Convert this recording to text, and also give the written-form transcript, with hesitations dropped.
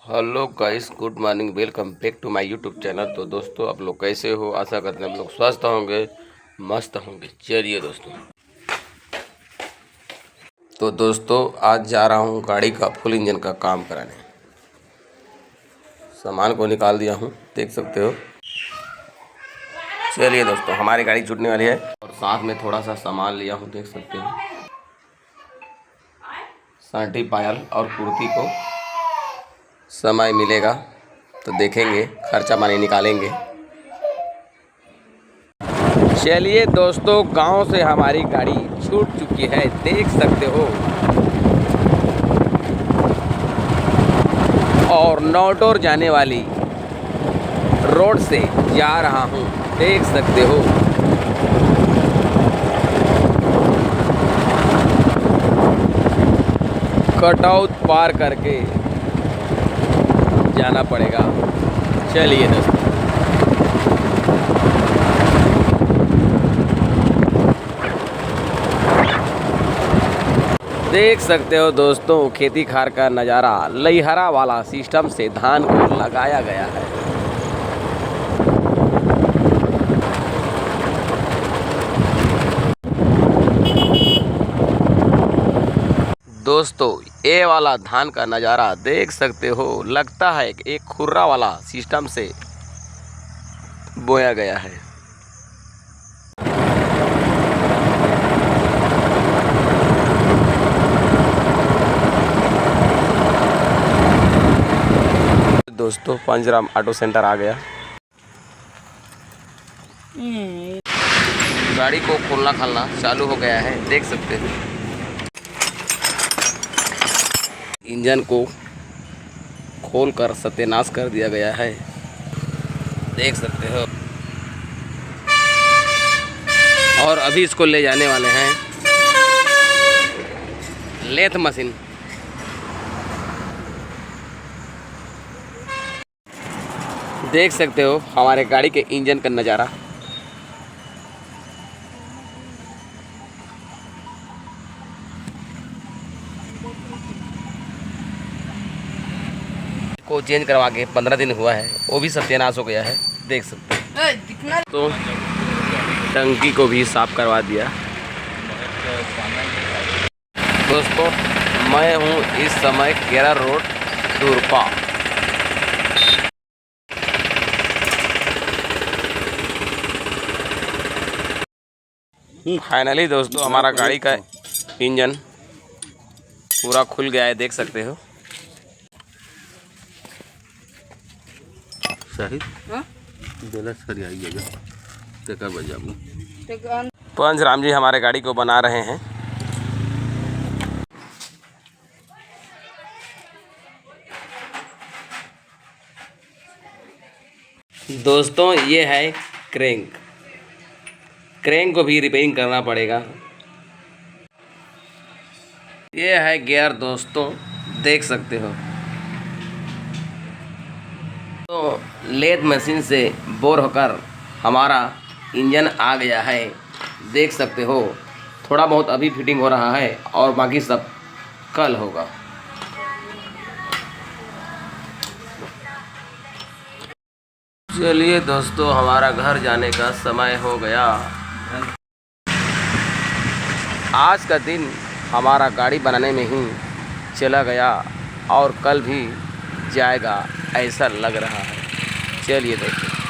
Hello guys, good morning, welcome back to my YouTube channel. तो दोस्तों, आप लोग कैसे हो? आशा करते हैं आप लोग स्वस्थ होंगे, मस्त होंगे। चलिए दोस्तों आज जा रहा हूँ गाड़ी का फुल इंजन का काम कराने। सामान को निकाल दिया हूँ, देख सकते हो। चलिए दोस्तों, हमारी गाड़ी छूटने वाली है और साथ में थोड़ा सा सामान लिया हूँ, देख सकते हो। सांटी पायल और कुर्ती को समय मिलेगा तो देखेंगे, खर्चा पानी निकालेंगे। चलिए दोस्तों, गांव से हमारी गाड़ी छूट चुकी है, देख सकते हो। और नौटोर जाने वाली रोड से जा रहा हूं, देख सकते हो। कटआउट पार करके जाना पड़ेगा। चलिए दोस्तों, देख सकते हो दोस्तों, खेती खार का नज़ारा। लईहरा वाला सिस्टम से धान को लगाया गया है। दोस्तों, ये वाला धान का नज़ारा देख सकते हो। लगता है कि एक खुर्रा वाला सिस्टम से बोया गया है। दोस्तों, पंजराम ऑटो सेंटर आ गया। गाड़ी को खोलना खालना चालू हो गया है, देख सकते हैं। इंजन को खोलकर सत्यानाश कर दिया गया है, देख सकते हो। और अभी इसको ले जाने वाले हैं लेथ मशीन। देख सकते हो हमारे गाड़ी के इंजन का नज़ारा। को चेंज करवा के 15 दिन हुआ है, वो भी सत्यानाश हो गया है, देख सकते हो। तो टंकी को भी साफ करवा दिया। दोस्तों, मैं हूँ इस समय केरा रोड दूरपा। फाइनली दोस्तों, हमारा गाड़ी का इंजन पूरा खुल गया है, देख सकते हो। पंचराम जी हमारे गाड़ी को बना रहे हैं। दोस्तों, ये है क्रैंक को भी रिपेयरिंग करना पड़ेगा। ये है गियर दोस्तों, देख सकते हो। तो लेथ मशीन से बोर होकर हमारा इंजन आ गया है, देख सकते हो। थोड़ा बहुत अभी फिटिंग हो रहा है और बाकी सब कल होगा। चलिए दोस्तों, हमारा घर जाने का समय हो गया। आज का दिन हमारा गाड़ी बनाने में ही चला गया और कल भी जाएगा, ऐसा लग रहा है। चलिए दोस्तों।